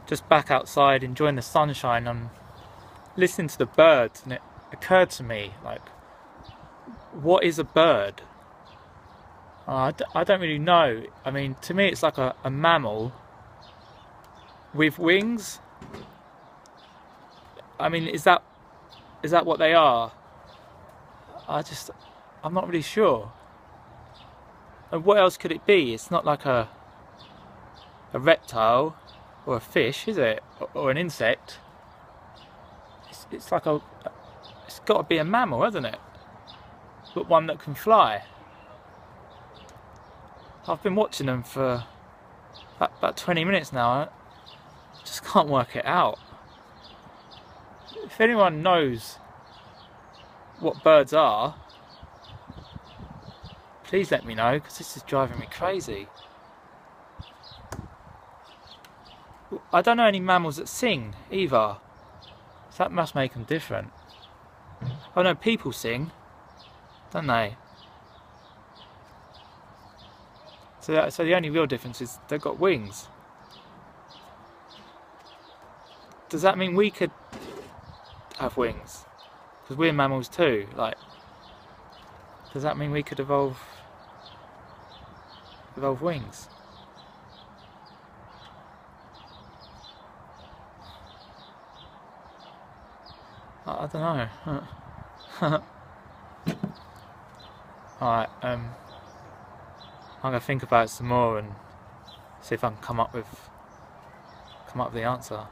just back outside enjoying the sunshine and listening to the birds, and it occurred to me, like, what is a bird? I don't really know. I mean, to me it's like a mammal with wings. I mean, is that what they are? I'm not really sure. And what else could it be? It's not like a reptile or a fish, is it? Or an insect. It's like it's got to be a mammal, hasn't it? But one that can fly. I've been watching them for about 20 minutes now. I just can't work it out. If anyone knows what birds are, please let me know, because this is driving me crazy. I don't know any mammals that sing either, so that must make them different. Oh no, people sing, don't they? So the only real difference is they've got wings. Does that mean we could have wings? Because we're mammals too. Like, does that mean we could evolve wings? I don't know. Alright, I'm gonna think about it some more and see if I can come up with the answer.